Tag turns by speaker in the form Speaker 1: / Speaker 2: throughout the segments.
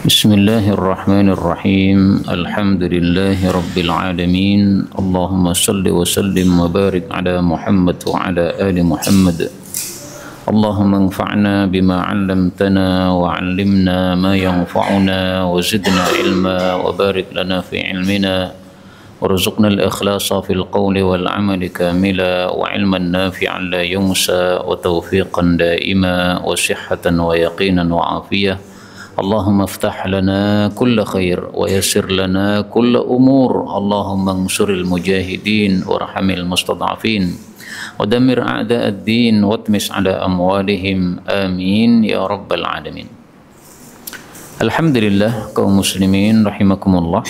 Speaker 1: Bismillahirrahmanirrahim. Alhamdulillahi rabbil alamin. Allahumma salli wa sallim wa barik ala Muhammad wa ala ali Muhammad. Allahumma anfa'na bima 'allamtana wa 'allimna ma yanfa'una wa zidna ilma wa barik lana fi ilmina warzuqna al-ikhlasa fil qawli wal 'amali kamila wa 'ilman nafi'an la yunsa wa tawfiqan daima wa sihhatan wa yaqinan wa afiyah. Allahumma aftah lana kulla khair wa yassir lana kulla umur. Allahumma ansuril mujahidin warhamil mustad'afin wa dammir a'da'ad din watmis ala amwalihim amin ya rabbal alamin. Alhamdulillah kaum muslimin rahimakumullah.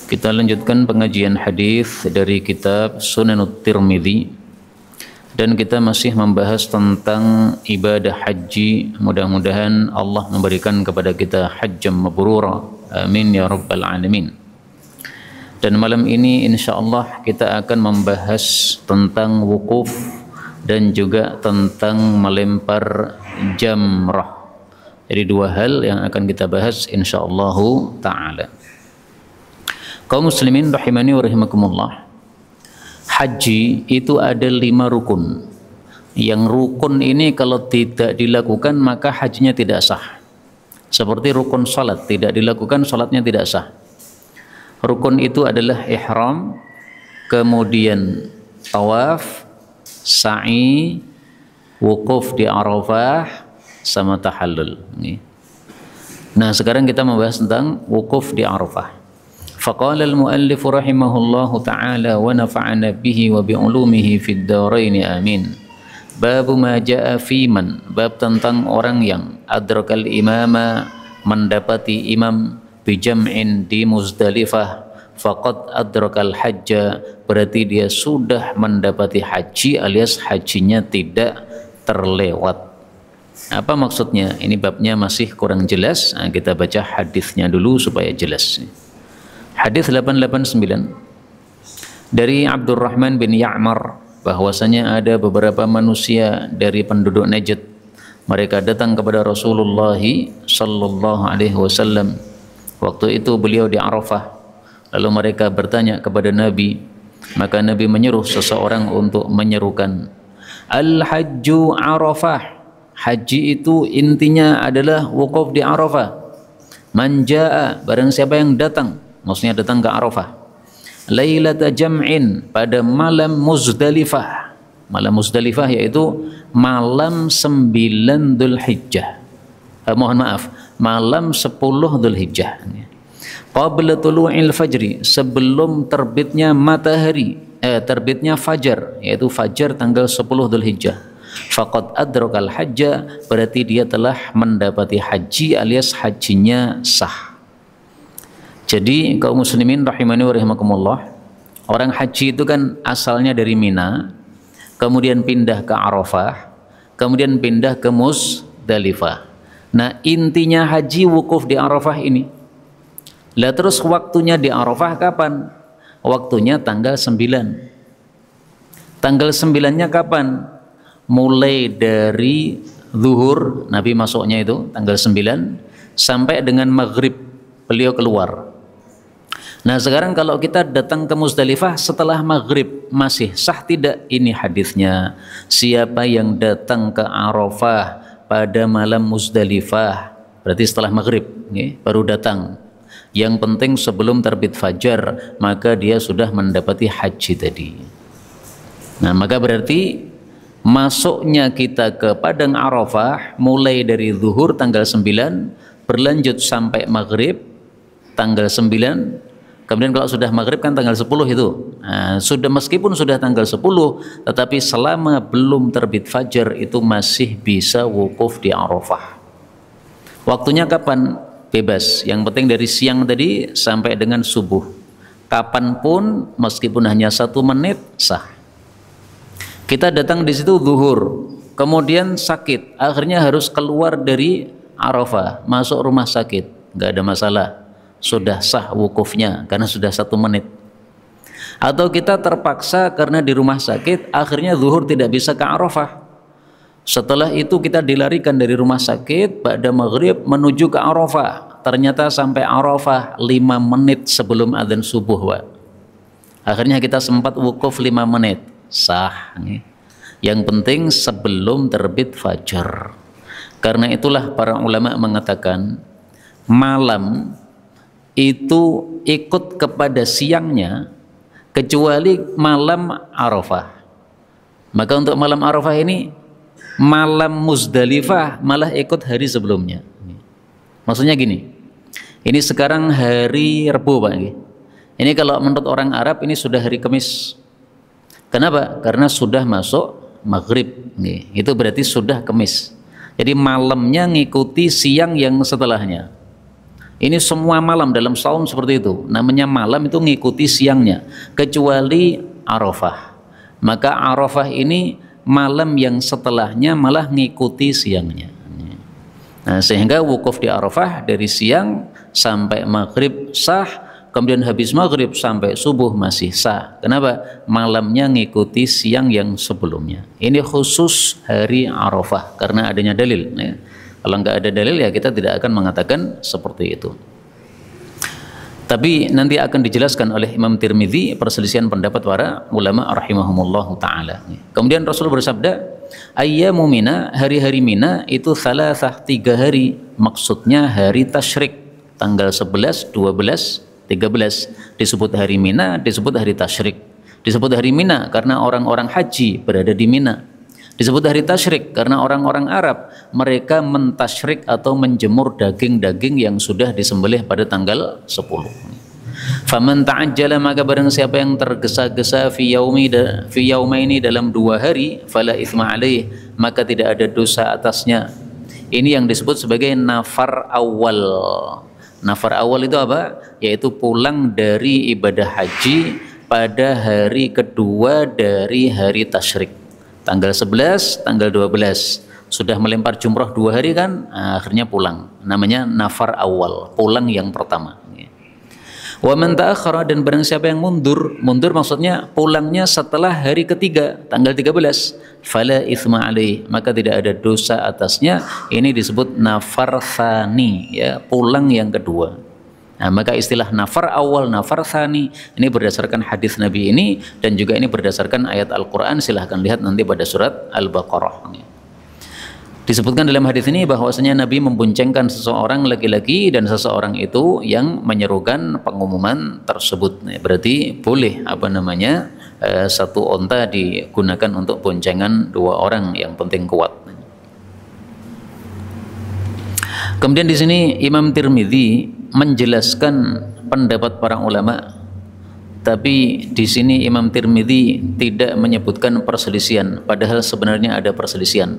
Speaker 1: Kita lanjutkan pengajian hadis dari kitab Sunanut Tirmidzi. Dan kita masih membahas tentang ibadah haji. Mudah-mudahan Allah memberikan kepada kita hajjam mabrura. Amin ya rabbal alamin. Dan malam ini insyaallah kita akan membahas tentang wukuf dan juga tentang melempar jamrah. Jadi dua hal yang akan kita bahas insyaallah ta'ala. Kaum muslimin rahimani wa rahimakumullah. Haji itu ada 5 rukun. Yang rukun ini kalau tidak dilakukan maka hajinya tidak sah. Seperti rukun salat, tidak dilakukan salatnya tidak sah. Rukun itu adalah ihram, kemudian tawaf, sa'i, wukuf di Arafah, sama tahallul. Nah sekarang kita membahas tentang wukuf di Arafah. فقال المؤلف رحمه الله تعالى ونفعنا به وبعلومه في الدارين آمين. Bab ma jaa fi man, bab tentang orang yang adrakal imama, mendapati imam bijam'in di Muzdalifah, faqad adrakal hajja, berarti dia sudah mendapati haji alias hajinya tidak terlewat. Apa maksudnya? Ini babnya masih kurang jelas. Nah, kita baca hadisnya dulu supaya jelas. Hadis 889 dari Abdurrahman bin Ya'mar, bahwasanya ada beberapa manusia dari penduduk Najd. Mereka datang kepada Rasulullah sallallahu alaihi wasallam. Waktu itu beliau di Arafah. Lalu mereka bertanya kepada Nabi. Maka Nabi menyuruh seseorang untuk menyerukan, Al-Hajju Arafah. Haji itu intinya adalah wukuf di Arafah. Man jaa, barang siapa yang datang, maksudnya datang ke Arafah, lailata jam'in, pada malam Muzdalifah. Malam Muzdalifah yaitu malam 9 Dzulhijjah. Mohon maaf, malam 10 Dzulhijjah. Qabla tulu'il fajri, sebelum terbitnya matahari, terbitnya fajar, yaitu fajar tanggal 10 Dzulhijjah. Faqad adrakal hajja, berarti dia telah mendapati haji alias hajinya sah. Jadi kaum muslimin rahimani wa rahimakumullah, orang haji itu kan asalnya dari Mina, kemudian pindah ke Arafah, kemudian pindah ke Muzdalifah. Nah intinya haji wukuf di Arafah ini. Lah terus waktunya di Arafah kapan? Waktunya tanggal 9. Tanggal 9-nya kapan? Mulai dari zuhur, Nabi masuknya itu tanggal 9, sampai dengan maghrib beliau keluar. Nah sekarang kalau kita datang ke Muzdalifah setelah maghrib, masih sah tidak? Ini hadisnya, siapa yang datang ke Arafah pada malam Muzdalifah, berarti setelah maghrib baru datang, yang penting sebelum terbit fajar, maka dia sudah mendapati haji tadi. Nah maka berarti masuknya kita ke Padang Arafah mulai dari zuhur tanggal 9 berlanjut sampai maghrib tanggal 9. Kemudian kalau sudah maghrib kan tanggal 10 itu. Nah, sudah meskipun sudah tanggal 10, tetapi selama belum terbit fajar itu masih bisa wukuf di Arafah. Waktunya kapan? Bebas. Yang penting dari siang tadi sampai dengan subuh. Kapanpun meskipun hanya 1 menit sah. Kita datang di situ zuhur, kemudian sakit, akhirnya harus keluar dari Arafah, masuk rumah sakit, nggak ada masalah. Sudah sah wukufnya karena sudah 1 menit. Atau kita terpaksa karena di rumah sakit akhirnya zuhur tidak bisa ke Arafah, Setelah itu kita dilarikan dari rumah sakit pada maghrib menuju ke Arafah, ternyata sampai Arafah 5 menit sebelum adzan subuh, Pak. Akhirnya kita sempat wukuf 5 menit, sah. Yang penting sebelum terbit fajar. Karena itulah para ulama mengatakan malam itu ikut kepada siangnya kecuali malam Arafah. Maka untuk malam Arafah ini, malam Muzdalifah malah ikut hari sebelumnya. Maksudnya gini, ini sekarang hari Rabu, Pak. Ini kalau menurut orang Arab ini sudah hari Kamis. Kenapa? Karena sudah masuk maghrib. Itu berarti sudah Kamis. Jadi malamnya ngikuti siang yang setelahnya. Ini semua malam dalam saum seperti itu. Namanya malam itu ngikuti siangnya. Kecuali Arafah. Maka Arafah ini malam yang setelahnya malah ngikuti siangnya. Nah, sehingga wukuf di Arafah dari siang sampai maghrib sah. Kemudian habis maghrib sampai subuh masih sah. Kenapa? Malamnya ngikuti siang yang sebelumnya. Ini khusus hari Arafah karena adanya dalil. Kalau nggak ada dalil ya kita tidak akan mengatakan seperti itu. Tapi nanti akan dijelaskan oleh Imam Tirmidzi perselisihan pendapat para ulama rahimahumullah ta'ala. Kemudian Rasul bersabda, ayyamu mina, hari-hari Mina itu salasah 3 hari. Maksudnya hari tasyrik, tanggal 11, 12, 13 disebut hari Mina, disebut hari tasyrik. Disebut hari Mina karena orang-orang haji berada di Mina. Disebut hari tasyrik karena orang-orang Arab mereka mentasyrik atau menjemur daging-daging yang sudah disembelih pada tanggal 10. Faman ta'ajjala, maka barang siapa yang tergesa-gesa fi yaumaini dalam 2 hari, fala itsma alaih, maka tidak ada dosa atasnya. Ini yang disebut sebagai nafar awal. Nafar awal itu apa? Yaitu pulang dari ibadah haji pada hari kedua dari hari tasyrik. Tanggal 11, tanggal 12. Sudah melempar jumrah 2 hari kan, akhirnya pulang. Namanya nafar awal, pulang yang pertama. Wa man ta'akhkhara, dan barang siapa yang mundur maksudnya pulangnya setelah hari ketiga, tanggal 13, fala itsma alaih, maka tidak ada dosa atasnya. Ini disebut nafar tsani, ya, pulang yang kedua. Nah, maka istilah nafar awal, nafar tsani ini berdasarkan hadis Nabi ini dan juga ini berdasarkan ayat Al-Qur'an. Silahkan lihat nanti pada surat Al-Baqarah. Disebutkan dalam hadis ini bahwasanya Nabi memboncengkan seseorang laki-laki dan seseorang itu yang menyerukan pengumuman tersebut. Berarti boleh satu onta digunakan untuk boncengan 2 orang, yang penting kuat. Kemudian di sini Imam Tirmidzi menjelaskan pendapat para ulama, tapi di sini Imam Tirmidzi tidak menyebutkan perselisihan, padahal sebenarnya ada perselisihan.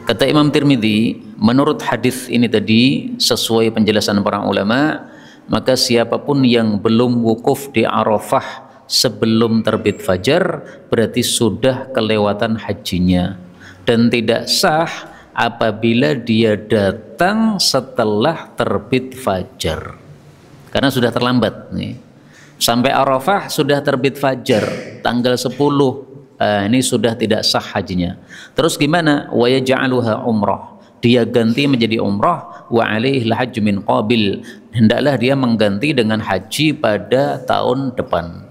Speaker 1: Kata Imam Tirmidzi, menurut hadis ini tadi sesuai penjelasan para ulama, maka siapapun yang belum wukuf di Arafah sebelum terbit fajar berarti sudah kelewatan hajinya dan tidak sah apabila dia datang setelah terbit fajar. Karena sudah terlambat nih. Sampai Arafah sudah terbit fajar tanggal 10. Ini sudah tidak sah hajinya. Terus gimana? Wa yaj'aluha umrah. Dia ganti menjadi umrah, wa alaihil hajj min qabil. Hendaklah dia mengganti dengan haji pada tahun depan.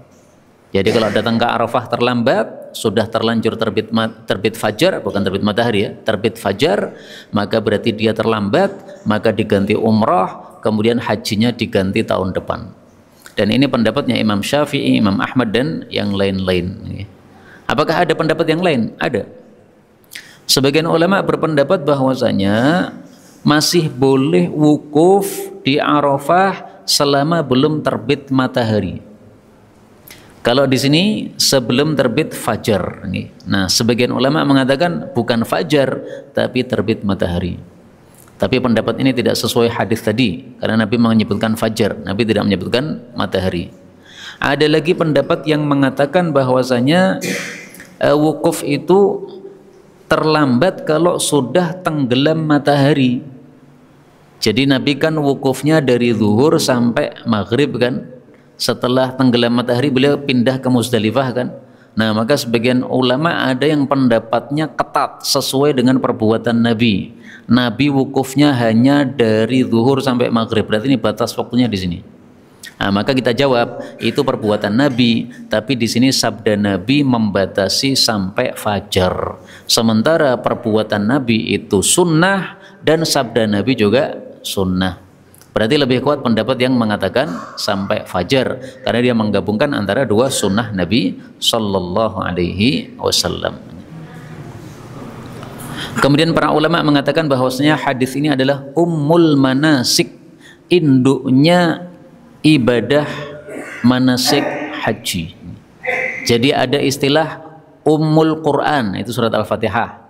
Speaker 1: Jadi kalau datang ke Arafah terlambat, sudah terlanjur terbit fajar, bukan terbit matahari ya, terbit fajar, maka berarti dia terlambat, maka diganti umrah, kemudian hajinya diganti tahun depan. Dan ini pendapatnya Imam Syafi'i, Imam Ahmad dan yang lain-lain. Apakah ada pendapat yang lain? Ada. Sebagian ulama berpendapat bahwasanya masih boleh wukuf di Arafah selama belum terbit matahari. Kalau di sini sebelum terbit fajar. Nah, sebagian ulama mengatakan bukan fajar tapi terbit matahari. Tapi pendapat ini tidak sesuai hadis tadi karena Nabi menyebutkan fajar, Nabi tidak menyebutkan matahari. Ada lagi pendapat yang mengatakan bahwasanya wukuf itu terlambat kalau sudah tenggelam matahari. Jadi Nabi kan wukufnya dari zuhur sampai maghrib kan. Setelah tenggelam matahari beliau pindah ke Muzdalifah kan. Nah, maka sebagian ulama ada yang pendapatnya ketat sesuai dengan perbuatan Nabi. Nabi wukufnya hanya dari zuhur sampai maghrib, berarti ini batas waktunya di sini. Nah, maka kita jawab itu perbuatan Nabi, tapi di sini sabda Nabi membatasi sampai fajar. Sementara perbuatan Nabi itu sunnah dan sabda Nabi juga sunnah. Berarti lebih kuat pendapat yang mengatakan sampai fajar, karena dia menggabungkan antara dua sunnah Nabi Sallallahu Alaihi Wasallam. Kemudian para ulama mengatakan bahwasanya hadis ini adalah ummul manasik, induknya ibadah manasik haji. Jadi ada istilah ummul Quran, itu surat Al-Fatihah.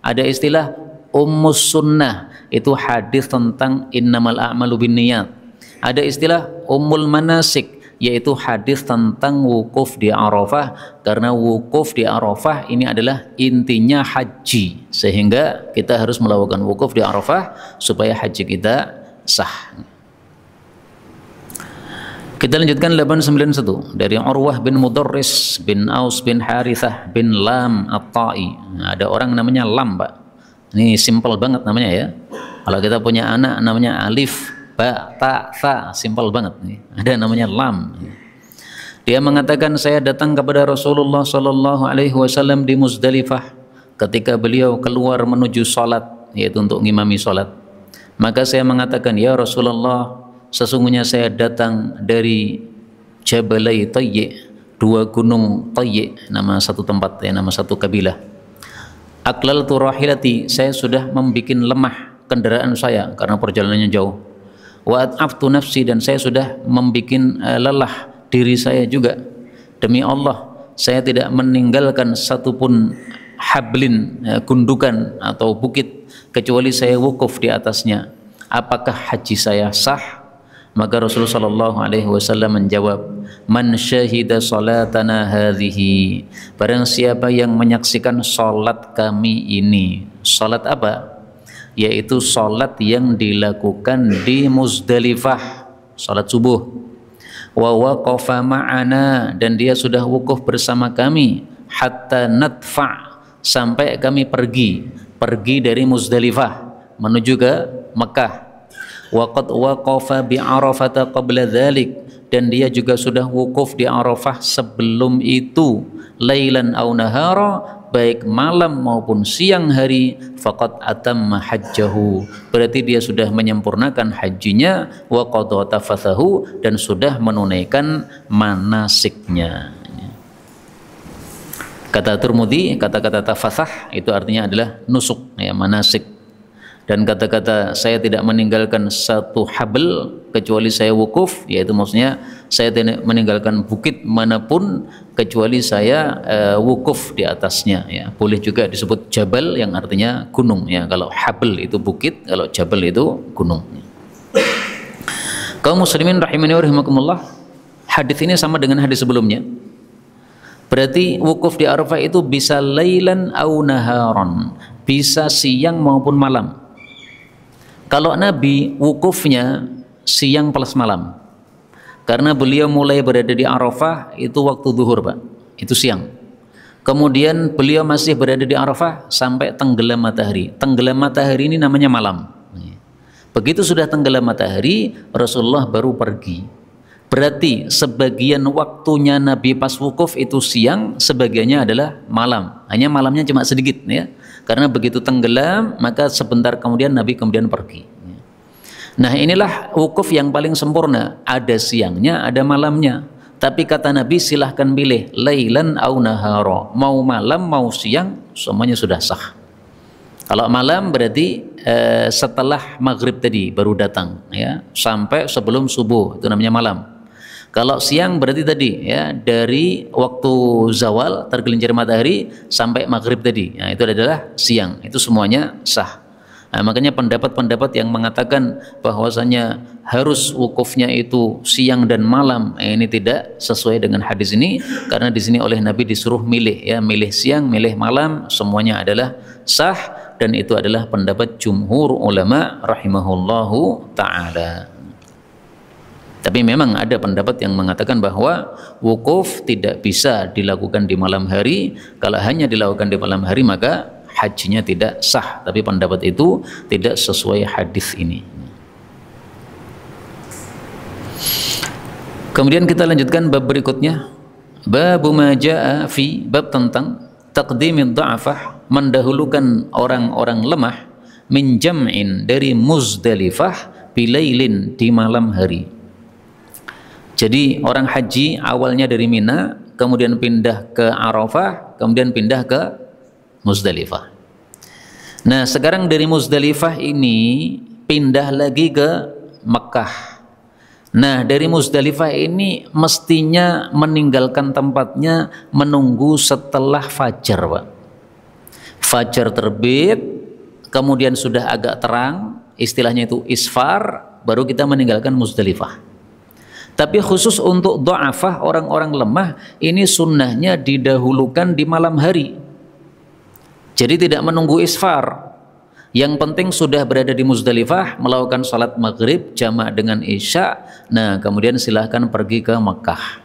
Speaker 1: Ada istilah ummus sunnah, itu hadis tentang innamal a'malu binniyat. Ada istilah ummul manasik, yaitu hadis tentang wukuf di Arafah, karena wukuf di Arafah ini adalah intinya haji, sehingga kita harus melakukan wukuf di Arafah supaya haji kita sah. Kita lanjutkan 891 dari Urwah bin Mudarris bin Aus bin Harithah bin Lam At-Ta'i. Nah, ada orang namanya Lam, Pak. Ini simpel banget namanya ya. Kalau kita punya anak namanya Alif, Ba, Ta, Tha, simpel banget nih. Ada namanya Lam. Dia mengatakan, saya datang kepada Rasulullah Sallallahu Alaihi Wasallam di Muzdalifah ketika beliau keluar menuju sholat, yaitu untuk ngimami sholat. Maka saya mengatakan, ya Rasulullah, sesungguhnya saya datang dari Jabalai Tayyi, dua gunung Tayyi, nama satu tempat ya, nama satu kabilah. Aqlaltu rahilati, saya sudah membuat lemah kendaraan saya karena perjalanannya jauh. Wa at'aftu nafsi, dan saya sudah membuat lelah diri saya juga. Demi Allah, saya tidak meninggalkan satupun hablin, gundukan atau bukit, kecuali saya wukuf di atasnya. Apakah haji saya sah? Maka Rasulullah Shallallahu Alaihi Wasallam menjawab, man syahida salatana hadhihi, barang siapa yang menyaksikan salat kami ini. Salat apa? Yaitu salat yang dilakukan di Muzdalifah, salat subuh. Wa waqafa ma'ana, dan dia sudah wukuf bersama kami, hatta nadfa, sampai kami pergi dari Muzdalifah menuju ke Mekah. Waqad waqafa bi Arafah qabla dzalik, dan dia juga sudah wukuf di Arafah sebelum itu, lailan aw nahara, baik malam maupun siang hari. Faqad atamma hajjahu, berarti dia sudah menyempurnakan hajinya. Wa qad tafathahu, dan sudah menunaikan manasiknya. Kata Tirmidzi, kata-kata tafathah itu artinya adalah nusuk ya, manasik. Dan kata-kata saya tidak meninggalkan satu habl kecuali saya wukuf, yaitu maksudnya saya tidak meninggalkan bukit manapun kecuali saya wukuf di atasnya ya. Boleh juga disebut jabal yang artinya gunung ya. Kalau habl itu bukit, kalau jabal itu gunung. Kaum muslimin rahimani wa rahimakumullah, hadis ini sama dengan hadis sebelumnya. Berarti wukuf di Arafah itu bisa lailan au naharon, bisa siang maupun malam. Kalau Nabi wukufnya siang plus malam, karena beliau mulai berada di Arafah itu waktu zuhur, Pak, itu siang. Kemudian beliau masih berada di Arafah sampai tenggelam matahari. Tenggelam matahari ini namanya malam. Begitu sudah tenggelam matahari, Rasulullah baru pergi. Berarti sebagian waktunya Nabi pas wukuf itu siang, sebagiannya adalah malam. Hanya malamnya cuma sedikit ya. Karena begitu tenggelam, maka sebentar kemudian Nabi kemudian pergi. Nah, inilah wukuf yang paling sempurna. Ada siangnya, ada malamnya. Tapi kata Nabi, silahkan pilih lailan au nahara. Mau malam, mau siang, semuanya sudah sah. Kalau malam berarti setelah maghrib tadi baru datang ya, sampai sebelum subuh, itu namanya malam. Kalau siang berarti tadi ya, dari waktu zawal tergelincir matahari sampai maghrib tadi, nah, itu adalah siang. Itu semuanya sah. Nah, makanya pendapat-pendapat yang mengatakan bahwasanya harus wukufnya itu siang dan malam, ini tidak sesuai dengan hadis ini, karena di sini oleh Nabi disuruh milih ya, milih siang, milih malam, semuanya adalah sah. Dan itu adalah pendapat jumhur ulama rahimahullahu ta'ala. Tapi memang ada pendapat yang mengatakan bahwa wukuf tidak bisa dilakukan di malam hari. Kalau hanya dilakukan di malam hari, maka hajinya tidak sah, tapi pendapat itu tidak sesuai hadis ini. Kemudian kita lanjutkan bab berikutnya, bab ma jaa fi, bab tentang taqdimid dha'afah, mendahulukan orang-orang lemah, min jam'in, dari Muzdalifah, bilailin, di malam hari. Jadi orang haji awalnya dari Mina, kemudian pindah ke Arafah, kemudian pindah ke Muzdalifah. Nah sekarang dari Muzdalifah ini pindah lagi ke Mekah. Nah dari Muzdalifah ini mestinya meninggalkan tempatnya menunggu setelah fajar, Pak. Fajar terbit, kemudian sudah agak terang, istilahnya itu isfar, baru kita meninggalkan Muzdalifah. Tapi khusus untuk dha'afah, orang-orang lemah, ini sunnahnya didahulukan di malam hari. Jadi tidak menunggu isfar. Yang penting sudah berada di Muzdalifah, melakukan salat maghrib jamak dengan isya. Nah kemudian silahkan pergi ke Mekah.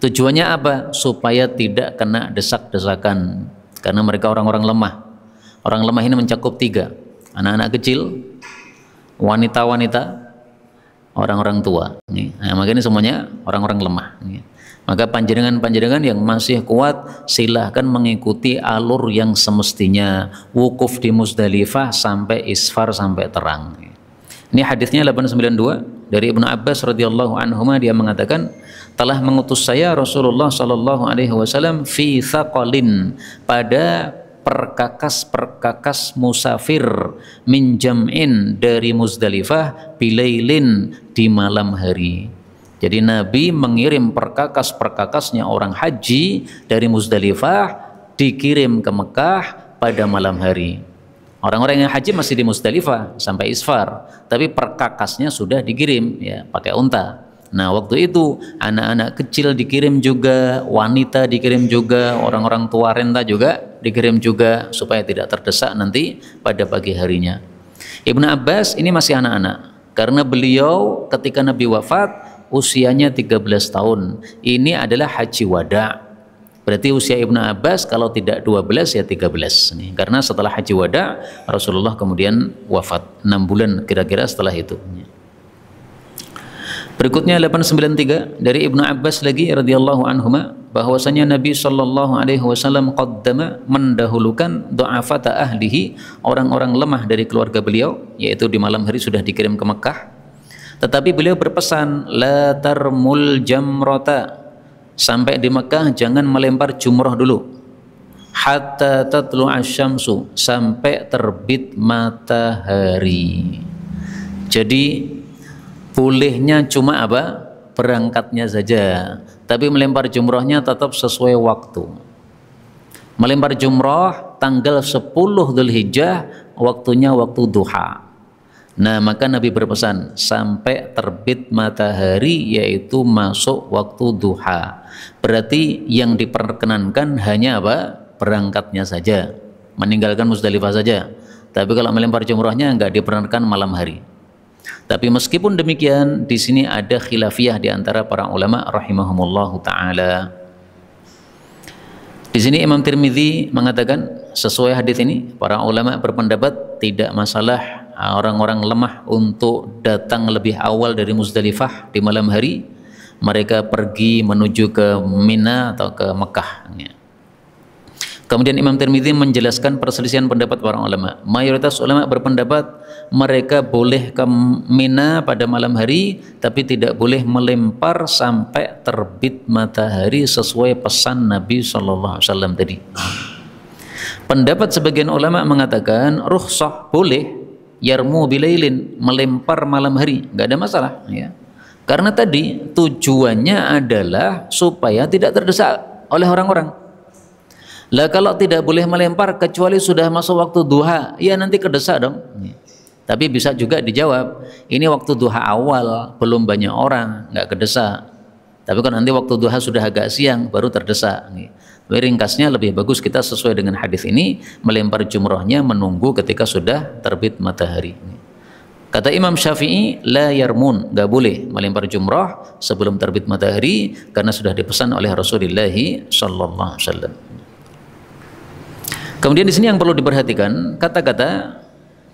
Speaker 1: Tujuannya apa? Supaya tidak kena desak-desakan, karena mereka orang-orang lemah. Orang lemah ini mencakup 3: anak-anak kecil, wanita-wanita, orang-orang tua. Nah, makanya semuanya orang-orang lemah. Maka panjenengan-panjenengan yang masih kuat silahkan mengikuti alur yang semestinya, wukuf di Muzdalifah sampai isfar, sampai terang. Ini hadisnya 892 dari Ibnu Abbas radhiyallahu anhuma, dia mengatakan, telah mengutus saya Rasulullah sallallahu alaihi wasallam fi thaqalin, pada perkakas-perkakas musafir, min jam'in, dari Muzdalifah, bilailin, di malam hari. Jadi Nabi mengirim perkakas-perkakasnya orang haji dari Muzdalifah, dikirim ke Mekah pada malam hari. Orang-orang yang haji masih di Muzdalifah sampai isfar, tapi perkakasnya sudah dikirim, ya, pakai unta. Nah waktu itu anak-anak kecil dikirim juga, wanita dikirim juga, orang-orang tua renta juga dikirim juga, supaya tidak terdesak nanti pada pagi harinya. Ibnu Abbas ini masih anak-anak, karena beliau ketika Nabi wafat usianya 13 tahun. Ini adalah haji wada. Berarti usia Ibnu Abbas kalau tidak 12 ya 13. Karena setelah haji wada Rasulullah kemudian wafat 6 bulan kira-kira setelah itu. Berikutnya 893 dari Ibnu Abbas lagi radhiyallahu anhuma, bahwasanya Nabi sallallahu alaihi wasallam qaddama, mendahulukan du'afata ahlihi, orang-orang lemah dari keluarga beliau, yaitu di malam hari sudah dikirim ke Mekah. Tetapi beliau berpesan, la tarmul jamrata, sampai di Mekah jangan melempar jumrah dulu, hatta tatlu'asy syamsu, sampai terbit matahari. Jadi bolehnya cuma apa? Berangkatnya saja, tapi melempar jumrahnya tetap sesuai waktu. Melempar jumrah tanggal 10 Dzulhijjah, waktunya waktu duha. Nah maka Nabi berpesan sampai terbit matahari, yaitu masuk waktu duha. Berarti yang diperkenankan hanya apa? Berangkatnya saja, meninggalkan Muzdalifah saja. Tapi kalau melempar jumrahnya enggak diperkenankan malam hari. Tapi meskipun demikian, di sini ada khilafiyah di antara para ulama rahimahumullahu taala. Di sini Imam Tirmidzi mengatakan sesuai hadis ini, para ulama berpendapat tidak masalah orang-orang lemah untuk datang lebih awal dari Muzdalifah di malam hari, mereka pergi menuju ke Mina atau ke Mekah. Kemudian Imam Tirmidzi menjelaskan perselisihan pendapat para ulama. Mayoritas ulama berpendapat mereka boleh ke Mina pada malam hari, tapi tidak boleh melempar sampai terbit matahari sesuai pesan Nabi SAW tadi. Pendapat sebagian ulama mengatakan rukhsah, boleh yarmu bilailin, melempar malam hari, nggak ada masalah, ya. Karena tadi tujuannya adalah supaya tidak terdesak oleh orang-orang. Lah kalau tidak boleh melempar kecuali sudah masuk waktu duha, ya nanti kedesak dong. Tapi bisa juga dijawab, ini waktu duha awal, belum banyak orang, nggak kedesak. Tapi kalau nanti waktu duha sudah agak siang, baru terdesak. Tapi ringkasnya lebih bagus kita sesuai dengan hadis ini, melempar jumrahnya menunggu ketika sudah terbit matahari. Kata Imam Syafi'i, la yarmun, nggak boleh melempar jumrah sebelum terbit matahari, karena sudah dipesan oleh Rasulullah sallallahu alaihi wasallam. Kemudian di sini yang perlu diperhatikan kata-kata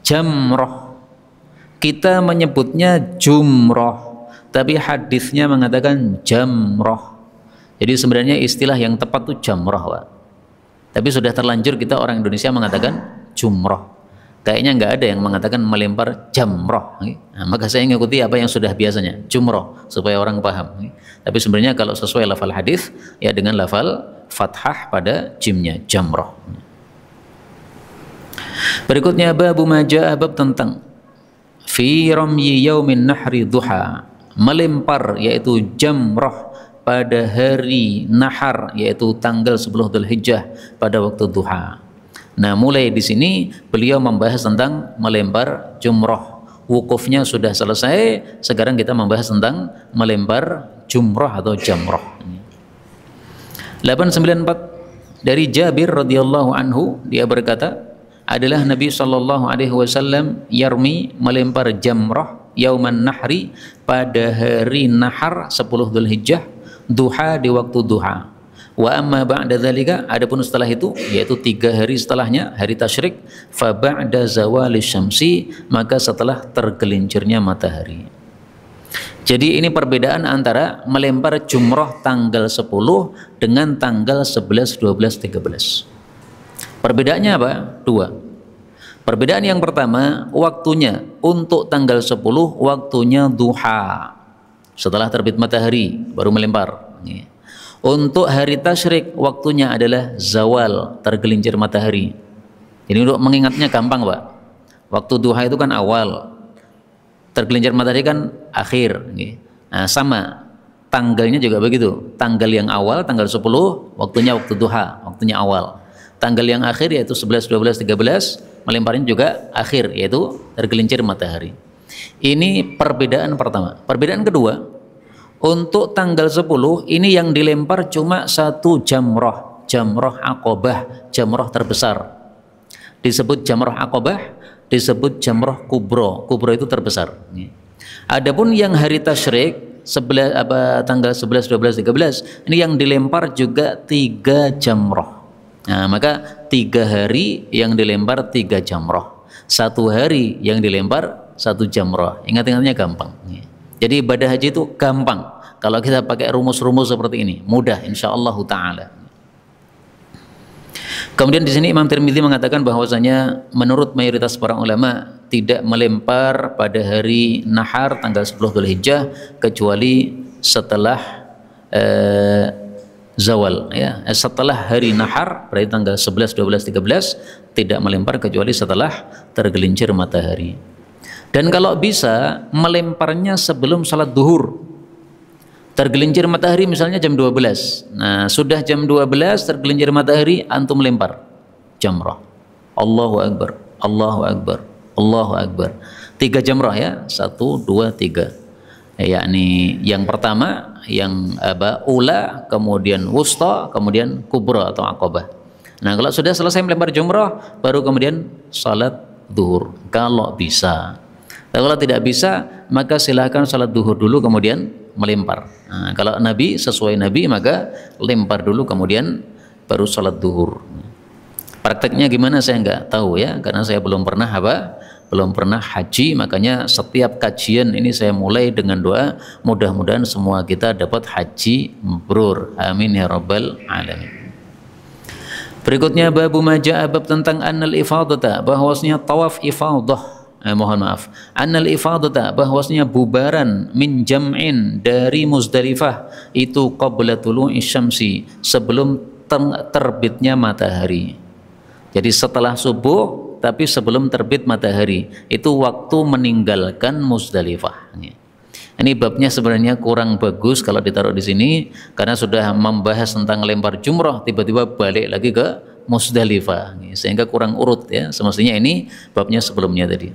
Speaker 1: jamroh. Kita menyebutnya jumroh, tapi hadisnya mengatakan jamroh. Jadi sebenarnya istilah yang tepat itu jamroh, Pak. Tapi sudah terlanjur kita orang Indonesia mengatakan jumroh. Kayaknya nggak ada yang mengatakan melempar jamroh. Nah, maka saya ngikuti apa yang sudah biasanya, jumroh, supaya orang paham. Tapi sebenarnya kalau sesuai lafal hadis, ya dengan lafal fathah pada jimnya, jamroh. Berikutnya babu majaa, bab tentang fi ramyi yaumin nahri duha, melempar yaitu jamroh pada hari nahar yaitu tanggal 10 Dzulhijjah pada waktu duha. Nah, mulai di sini beliau membahas tentang melempar jumroh. Wukufnya sudah selesai, sekarang kita membahas tentang melempar jumroh atau jamroh. 894 dari Jabir radhiyallahu anhu, dia berkata, adalah Nabi SAW yarmi, melempar jamrah yauman nahri pada hari nahar 10 Dzulhijjah, duha di waktu duha. Wa amma ba'da dzalika, adapun setelah itu yaitu 3 hari setelahnya, hari tasyrik, fa ba'da zawali syamsi, maka setelah tergelincirnya matahari. Jadi ini perbedaan antara melempar jumrah tanggal 10 dengan tanggal 11, 12, 13. Perbedaannya apa? 2. Perbedaan yang pertama, waktunya untuk tanggal 10 waktunya duha, setelah terbit matahari baru melempar. Untuk hari tasyrik waktunya adalah zawal, tergelincir matahari. Ini untuk mengingatnya gampang, Pak. Waktu duha itu kan awal, tergelincir matahari kan akhir. Nah, sama tanggalnya juga begitu. Tanggal yang awal tanggal 10 waktunya waktu duha, waktunya awal. Tanggal yang akhir yaitu 11, 12, 13 melemparnya juga akhir yaitu tergelincir matahari. Ini perbedaan pertama. Perbedaan kedua, untuk tanggal 10 ini yang dilempar cuma 1 jamroh, jamroh Aqobah, jamroh terbesar. Disebut jamroh Aqobah, disebut jamroh kubro. Kubro itu terbesar. Adapun yang hari tasyrik tanggal 11, 12, 13 ini yang dilempar juga 3 jamroh. Nah, maka 3 hari yang dilempar 3 jamroh, 1 hari yang dilempar 1 jamroh. Ingat-ingatnya gampang. Jadi ibadah haji itu gampang kalau kita pakai rumus-rumus seperti ini, mudah insyaallah taala. Kemudian di sini Imam Tirmidzi mengatakan bahwasanya menurut mayoritas para ulama tidak melempar pada hari nahar tanggal 10 Dzulhijjah kecuali setelah zawal, ya, setelah hari nahar berarti tanggal 11, 12, 13 tidak melempar kecuali setelah tergelincir matahari. Dan kalau bisa melemparnya sebelum salat duhur. Tergelincir matahari misalnya jam 12. Nah, sudah jam 12 tergelincir matahari, antum melempar jamrah. Allahu Akbar, Allahu Akbar, Allahu Akbar. 3 jamrah ya, 1, 2, 3. Yakni yang pertama yang ula, kemudian wusta, kemudian kubra atau aqabah. Nah, kalau sudah selesai melempar jumrah baru kemudian salat duhur kalau bisa. Tapi kalau tidak bisa maka silahkan salat duhur dulu kemudian melempar. Nah, kalau Nabi sesuai Nabi maka lempar dulu kemudian baru salat duhur. Prakteknya gimana saya nggak tahu ya, karena saya belum pernah belum pernah haji, makanya setiap kajian ini saya mulai dengan doa mudah-mudahan semua kita dapat haji mabrur, amin ya rabbal alamin. Berikutnya babu majaa, bab tentang annal ifadata, bahwasanya tawaf ifadah, mohon maaf, annal ifadata, bahwasanya bubaran min jam'in dari Muzdalifah itu qabla tulu'i syamsi, sebelum terbitnya matahari. Jadi setelah subuh tapi sebelum terbit matahari, itu waktu meninggalkan Muzdalifah. Ini babnya sebenarnya kurang bagus kalau ditaruh di sini karena sudah membahas tentang lempar jumrah tiba-tiba balik lagi ke Muzdalifah, sehingga kurang urut ya. Semestinya ini babnya sebelumnya tadi.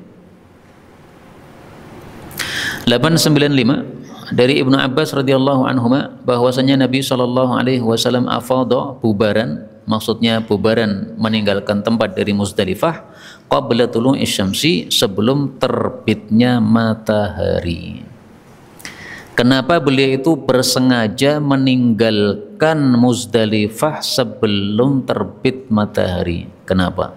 Speaker 1: 895 dari Ibnu Abbas radhiyallahu anhuma bahwasanya Nabi SAW afadha bubaran, maksudnya bubaran meninggalkan tempat dari Muzdalifah qabla tulu'i syamsi, sebelum terbitnya matahari. Kenapa beliau itu bersengaja meninggalkan meninggalkan Muzdalifah sebelum terbit matahari. Kenapa?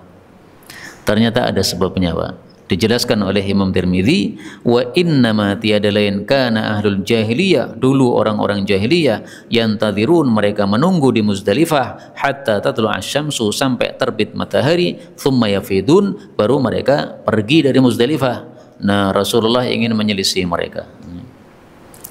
Speaker 1: Ternyata ada sebabnya, Pak. Dijelaskan oleh Imam Tirmidzi, wa innama tiada lain kana ahlul jahiliyah, dulu orang-orang jahiliyah, yantadhirun, mereka menunggu di Muzdalifah hatta tatlu asy-syamsu, sampai terbit matahari, thumma yafidun, baru mereka pergi dari Muzdalifah. Nah, Rasulullah ingin menyelisih mereka.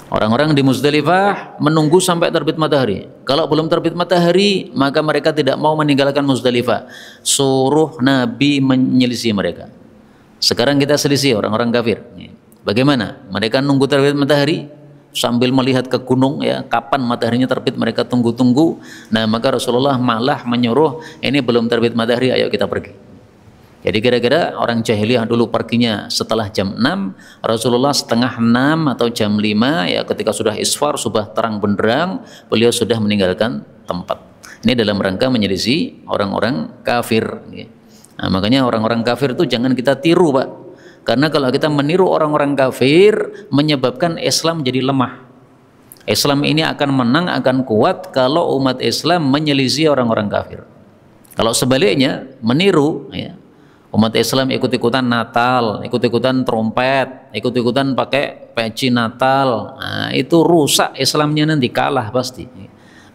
Speaker 1: Orang-orang di Muzdalifah menunggu sampai terbit matahari. Kalau belum terbit matahari, maka mereka tidak mau meninggalkan Muzdalifah. Suruh Nabi menyelisih mereka. Sekarang kita selisih orang-orang kafir. Bagaimana? Mereka nunggu terbit matahari sambil melihat ke gunung, ya, kapan mataharinya terbit mereka tunggu-tunggu. Nah, maka Rasulullah malah menyuruh, ini belum terbit matahari, ayo kita pergi. Jadi kira-kira orang jahiliyah dulu perginya setelah jam 6, Rasulullah setengah 6 atau jam 5, ya, ketika sudah isfar, sudah terang benderang, beliau sudah meninggalkan tempat. Ini dalam rangka menyelisih orang-orang kafir. Nah, makanya orang-orang kafir itu jangan kita tiru, Pak. Karena kalau kita meniru orang-orang kafir, menyebabkan Islam jadi lemah. Islam ini akan menang, akan kuat kalau umat Islam menyelisih orang-orang kafir. Kalau sebaliknya, meniru, ya, umat Islam ikut-ikutan Natal, ikut-ikutan trompet, ikut-ikutan pakai peci Natal, nah, itu rusak Islamnya, nanti kalah pasti.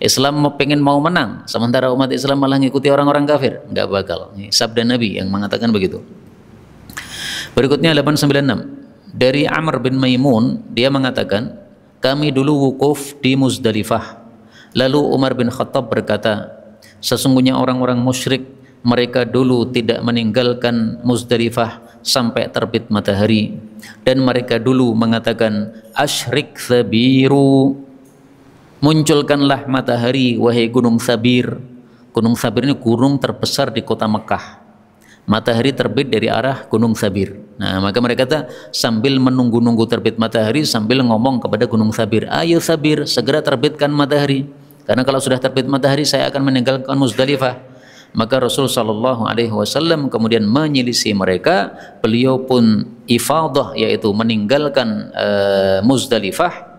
Speaker 1: Islam pengen mau menang, sementara umat Islam malah ngikuti orang-orang kafir, nggak bakal. Sabda Nabi yang mengatakan begitu. Berikutnya 896 dari Amr bin Maimun, dia mengatakan, kami dulu wukuf di Muzdalifah. Lalu Umar bin Khattab berkata, sesungguhnya orang-orang musyrik, mereka dulu tidak meninggalkan Muzdalifah sampai terbit matahari, dan mereka dulu mengatakan, asyrik sabiru, munculkanlah matahari wahai gunung Sabir. Gunung Sabir ini gunung terbesar di kota Mekah. Matahari terbit dari arah gunung Sabir. Nah, maka mereka kata, sambil menunggu-nunggu terbit matahari, sambil ngomong kepada gunung Sabir, ayo Sabir, segera terbitkan matahari, karena kalau sudah terbit matahari saya akan meninggalkan Muzdalifah. Maka Rasul sallallahu alaihi wasallam kemudian menyelisih mereka. Beliau pun ifadah, yaitu meninggalkan Muzdalifah.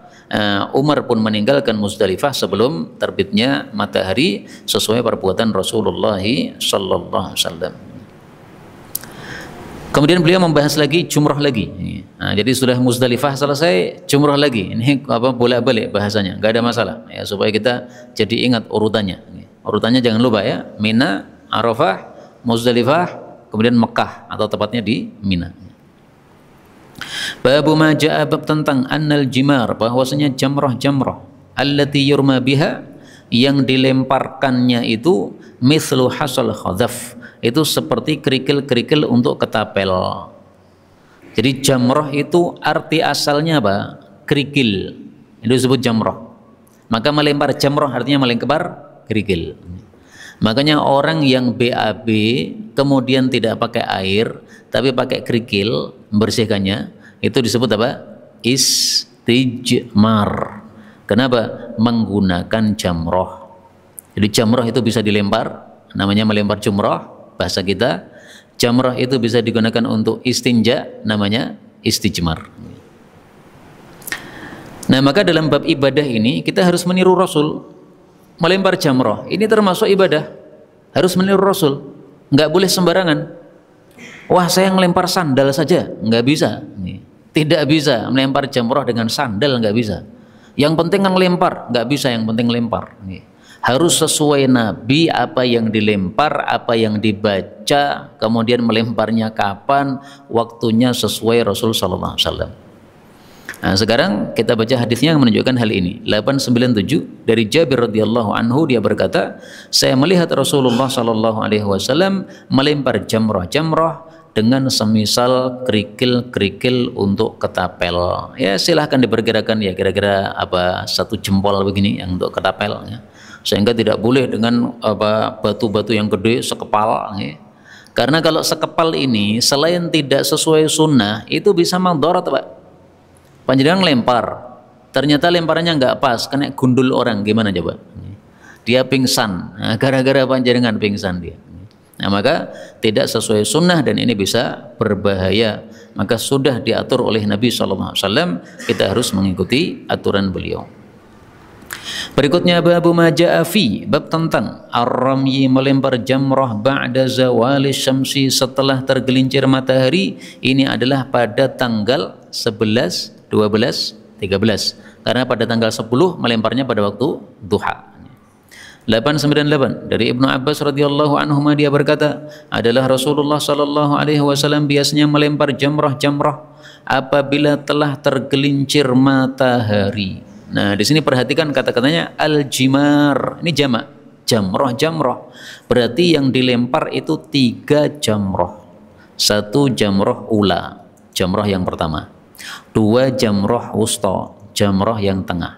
Speaker 1: Umar pun meninggalkan Muzdalifah sebelum terbitnya matahari, sesuai perbuatan Rasulullah sallallahu alaihi wasallam. Kemudian beliau membahas lagi jumrah lagi. Nah, jadi sudah Muzdalifah selesai, jumrah lagi. Ini apa, bolak-balik bahasanya, nggak ada masalah, ya, supaya kita jadi ingat urutannya. Urutannya jangan lupa, ya, Mina, Arafah, Muzdalifah, kemudian Mekah, atau tepatnya di Mina. Babu ma jaa, bab tentang annal jimar, bahwasanya jamrah allati yurma biha, yang dilemparkannya itu, mithlu hasal khadzaf, itu seperti kerikil-kerikil untuk ketapel. Jadi jamrah itu arti asalnya apa? Kerikil. Itu disebut jamrah. Maka melempar jamrah artinya melempar kerikil. Makanya orang yang BAB kemudian tidak pakai air tapi pakai kerikil membersihkannya, itu disebut apa? Istijmar. Kenapa? Menggunakan jamrah. Jadi jamrah itu bisa dilempar, namanya melempar jumrah bahasa kita. Jamrah itu bisa digunakan untuk istinja, namanya istijmar. Nah, maka dalam bab ibadah ini kita harus meniru Rasul. Melempar jamrah ini termasuk ibadah, harus meniru Rasul, nggak boleh sembarangan. Wah, saya ngelempar sandal saja, nggak bisa. Tidak bisa melempar jamrah dengan sandal, nggak bisa. Yang penting ngelempar, nggak bisa, yang penting lempar. Harus sesuai Nabi, apa yang dilempar, apa yang dibaca, kemudian melemparnya kapan, waktunya sesuai Rasul sallallahu alaihi wasallam. Nah, sekarang kita baca hadisnya yang menunjukkan hal ini. 897 dari Jabir radhiyallahu anhu, dia berkata, saya melihat Rasulullah sallallahu alaihi wasallam melempar jamrah dengan semisal kerikil-kerikil untuk ketapel. Ya, silahkan diperkirakan, ya, kira-kira apa, 1 jempol begini yang untuk ketapel, ya. Sehingga tidak boleh dengan apa, batu-batu yang gede sekepal, ya. Karena kalau sekepal ini selain tidak sesuai sunnah, itu bisa mandharat, Pak. Panjenengan lempar, ternyata lemparannya nggak pas, kena gundul orang, gimana coba? Dia pingsan, nah, gara-gara panjenengan pingsan dia. Nah, maka tidak sesuai sunnah dan ini bisa berbahaya. Maka sudah diatur oleh Nabi SAW, kita harus mengikuti aturan beliau. Berikutnya babu maja'a fi, bab tentang ar-ramyi, melempar jamrah ba'da zawali syamsi, setelah tergelincir matahari. Ini adalah pada tanggal 11, 12, 13. Karena pada tanggal 10 melemparnya pada waktu duha. 898 dari Ibnu Abbas radhiyallahu anhu, dia berkata, adalah Rasulullah sallallahu alaihi wasallam biasanya melempar jamrah apabila telah tergelincir matahari. Nah, di sini perhatikan kata-katanya al-jimar. Ini jamak, jamrah. Berarti yang dilempar itu 3 jamrah. 1 jamrah ula, jamrah yang pertama. 2 jamrah wusta, jamrah yang tengah.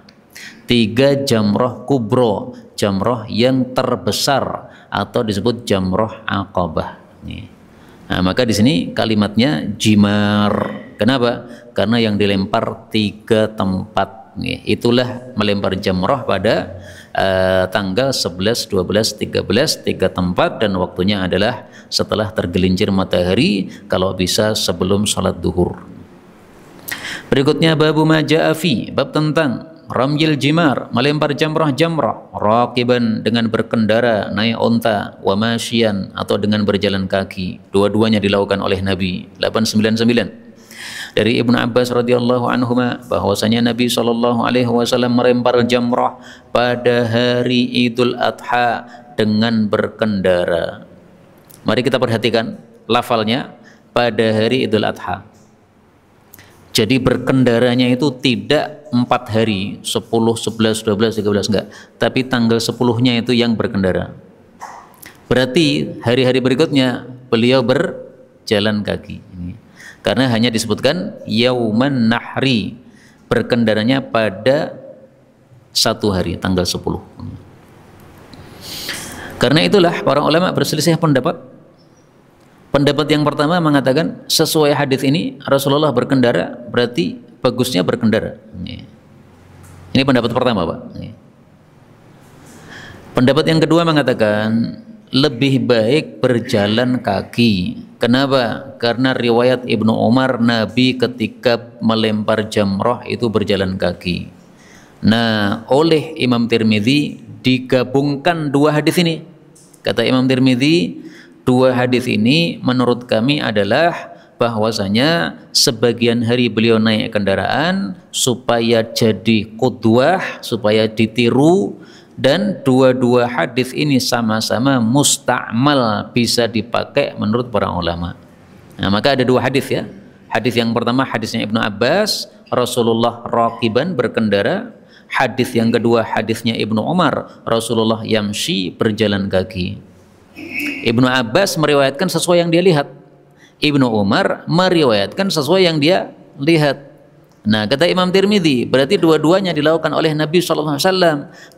Speaker 1: 3 jamrah kubro, jamrah yang terbesar atau disebut jamrah aqabah. Nah, maka di sini kalimatnya jimar. Kenapa? Karena yang dilempar 3 tempat. Itulah melempar jamrah pada tanggal 11, 12, 13, 3 tempat, dan waktunya adalah setelah tergelincir matahari, kalau bisa sebelum sholat duhur. Berikutnya babu maja'a fi, bab tentang ramyil jimar, melempar jamrah raqiban, dengan berkendara naik onta, wa masyian, atau dengan berjalan kaki. Dua-duanya dilakukan oleh Nabi. 899 dari Ibnu Abbas radhiyallahu anhu bahwasanya Nabi sallallahu alaihi wasallam melempar jamrah pada hari Idul Adha dengan berkendara. Mari kita perhatikan lafalnya, pada hari Idul Adha. Jadi berkendaranya itu tidak 4 hari, 10, 11, 12, 13, enggak, tapi tanggal 10-nya itu yang berkendara. Berarti hari-hari berikutnya beliau berjalan kaki. Karena hanya disebutkan yauman nahri, berkendaranya pada 1 hari, tanggal 10. Karena itulah para ulama berselisih pendapat. Pendapat yang pertama mengatakan sesuai hadis ini Rasulullah berkendara, berarti bagusnya berkendara. Ini pendapat pertama, Pak. Pendapat yang kedua mengatakan lebih baik berjalan kaki. Kenapa? Karena riwayat Ibnu Umar, Nabi ketika melempar jamrah itu berjalan kaki. Nah, oleh Imam Tirmidzi digabungkan 2 hadis ini. Kata Imam Tirmidzi, 2 hadis ini menurut kami adalah bahwasanya sebagian hari beliau naik kendaraan supaya jadi qudwah, supaya ditiru, dan 2 hadis ini sama-sama musta'mal, bisa dipakai menurut para ulama. Nah, maka ada 2 hadis ya. Hadis yang pertama hadisnya Ibnu Abbas, Rasulullah raqiban, berkendara. Hadis yang kedua hadisnya Ibnu Umar, Rasulullah yamshi, berjalan kaki. Ibnu Abbas meriwayatkan sesuai yang dia lihat, Ibnu Umar meriwayatkan sesuai yang dia lihat. Nah, kata Imam Tirmidzi, berarti dua-duanya dilakukan oleh Nabi SAW.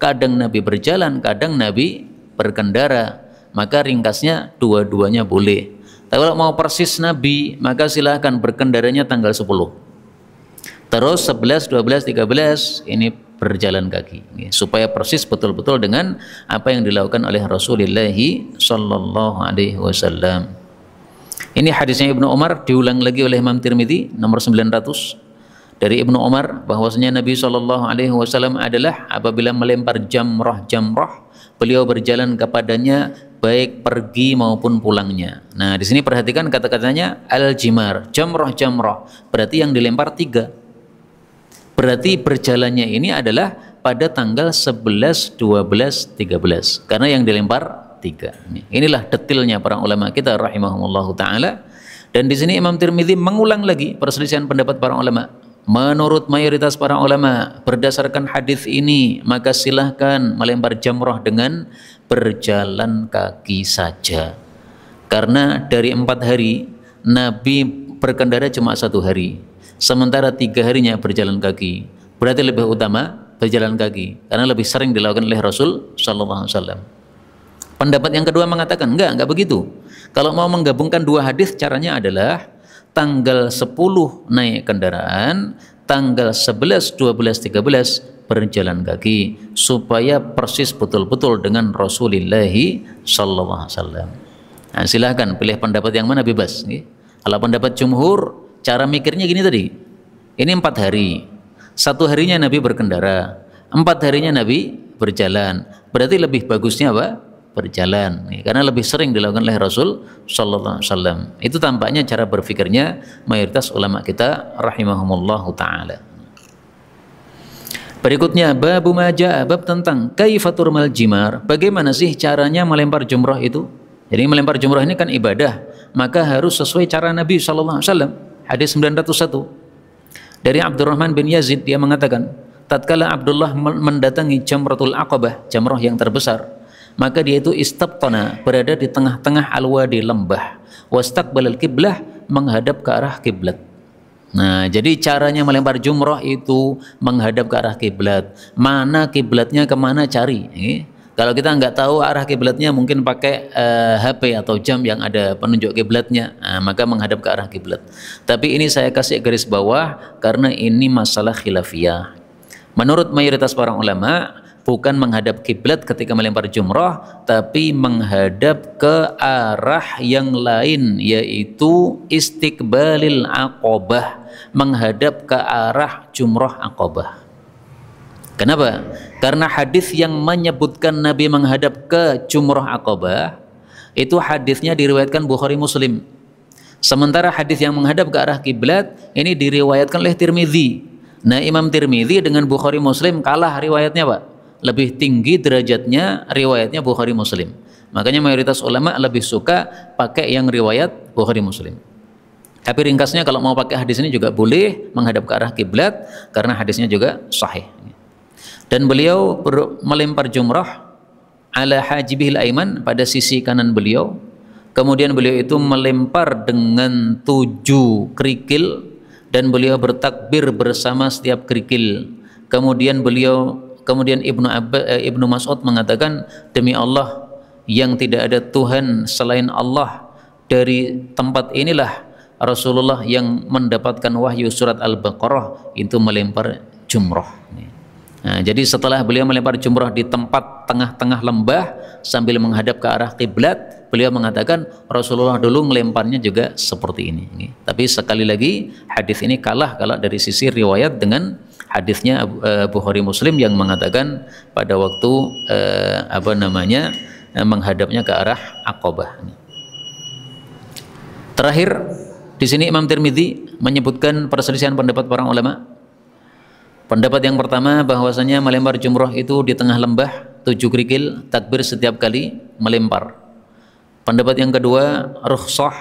Speaker 1: Kadang Nabi berjalan, kadang Nabi berkendara. Maka ringkasnya dua-duanya boleh. Tapi kalau mau persis Nabi, maka silahkan berkendaranya tanggal 10. Terus 11, 12, 13 ini berjalan kaki, supaya persis betul-betul dengan apa yang dilakukan oleh Rasulullah sallallahu alaihi wasallam. Ini hadisnya Ibnu Umar diulang lagi oleh Imam Tirmidzi nomor 900 dari Ibnu Umar bahwasanya Nabi sallallahu alaihi wasallam adalah apabila melempar jamrah, beliau berjalan kepadanya baik pergi maupun pulangnya. Nah, di sini perhatikan kata-katanya al-jimar, jamrah. Berarti yang dilempar 3. Berarti berjalannya ini adalah pada tanggal 11, 12, 13. Karena yang dilempar 3. Inilah detailnya para ulama kita rahimahumullahu taala. Dan di sini Imam Tirmidzi mengulang lagi perselisihan pendapat para ulama. Menurut mayoritas para ulama, berdasarkan hadis ini, maka silahkan melempar jamrah dengan berjalan kaki saja. Karena dari 4 hari Nabi berkendara cuma 1 hari, sementara 3 harinya berjalan kaki. Berarti lebih utama berjalan kaki karena lebih sering dilakukan oleh Rasul sallallahu alaihi wasallam. Pendapat yang kedua mengatakan enggak begitu. Kalau mau menggabungkan 2 hadis, caranya adalah tanggal 10 naik kendaraan, tanggal 11, 12, 13 berjalan kaki, supaya persis betul-betul dengan Rasulullah sallallahu alaihi wasallam. Nah, silahkan pilih pendapat yang mana, bebas. Kalau pendapat jumhur, cara mikirnya gini tadi, ini 4 hari, 1 harinya Nabi berkendara, 4 harinya Nabi berjalan. Berarti lebih bagusnya apa? Berjalan. Karena lebih sering dilakukan oleh Rasul sallallahu alaihi wasallam. Itu tampaknya cara berpikirnya mayoritas ulama kita rahimahumullahu taala. Berikutnya babu majaa, bab tentang kaifaturmal jimar. Bagaimana sih caranya melempar jumrah itu? Jadi melempar jumrah ini kan ibadah, maka harus sesuai cara Nabi sallallahu alaihi wasallam. Hadis 901. Dari Abdurrahman bin Yazid, dia mengatakan, tatkala Abdullah mendatangi Jamratul Aqabah, jamrah yang terbesar, maka dia itu istabtana, berada di tengah-tengah al-wadi lembah, wastaqbalal qiblah, menghadap ke arah kiblat. Nah, jadi caranya melempar jumrah itu menghadap ke arah kiblat. Mana kiblatnya, kemana cari. Kalau kita nggak tahu arah kiblatnya, mungkin pakai HP atau jam yang ada penunjuk kiblatnya, maka menghadap ke arah kiblat. Tapi ini saya kasih garis bawah karena ini masalah khilafiyah. Menurut mayoritas para ulama, bukan menghadap kiblat ketika melempar jumrah, tapi menghadap ke arah yang lain, yaitu istiqbalil aqabah, menghadap ke arah jumrah Aqabah. Kenapa? Karena hadis yang menyebutkan Nabi menghadap ke jumrah Aqabah itu hadisnya diriwayatkan Bukhari Muslim. Sementara hadis yang menghadap ke arah kiblat ini diriwayatkan oleh Tirmidzi. Nah, Imam Tirmidzi dengan Bukhari Muslim kalah riwayatnya, Pak. Lebih tinggi derajatnya riwayatnya Bukhari Muslim. Makanya mayoritas ulama lebih suka pakai yang riwayat Bukhari Muslim. Tapi ringkasnya kalau mau pakai hadis ini juga boleh menghadap ke arah kiblat karena hadisnya juga sahih. Dan beliau melempar jumrah ala hajibihil aiman, pada sisi kanan beliau. Kemudian beliau itu melempar dengan 7 kerikil dan beliau bertakbir bersama setiap kerikil. Kemudian Ibnu Mas'ud mengatakan, demi Allah yang tidak ada Tuhan selain Allah, dari tempat inilah Rasulullah yang mendapatkan wahyu surat Al-Baqarah itu melempar jumrah. Nah, jadi setelah beliau melempar jumrah di tempat tengah-tengah lembah sambil menghadap ke arah kiblat, beliau mengatakan Rasulullah dulu melemparnya juga seperti ini. Tapi sekali lagi hadis ini kalah kalau dari sisi riwayat dengan hadisnya Bukhari Muslim yang mengatakan pada waktu menghadapnya ke arah Aqabah. Terakhir di sini Imam Tirmidzi menyebutkan perselisihan pendapat para ulama. Pendapat yang pertama bahwasanya melempar jumrah itu di tengah lembah, 7 kerikil, takbir setiap kali melempar. Pendapat yang kedua, rukhsah,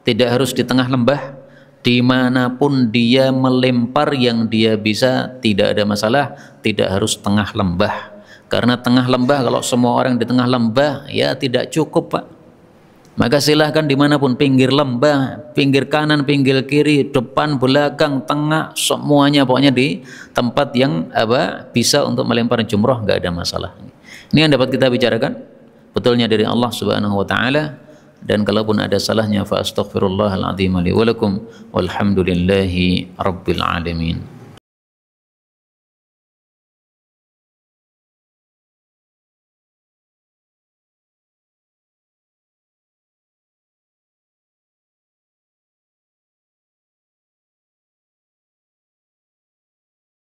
Speaker 1: tidak harus di tengah lembah, dimanapun dia melempar yang dia bisa, tidak ada masalah, tidak harus tengah lembah. Karena tengah lembah, kalau semua orang di tengah lembah, ya tidak cukup, Pak. Maka silahkan dimanapun, pinggir lembah, pinggir kanan, pinggir kiri, depan, belakang, tengah, semuanya pokoknya di tempat yang bisa untuk melempar jumrah, nggak ada masalah. Ini yang dapat kita bicarakan, betulnya dari Allah Subhanahu wa taala, dan kalaupun ada salahnya fa astaghfirullahal azim li wa lakum walhamdulillahi rabbil alamin.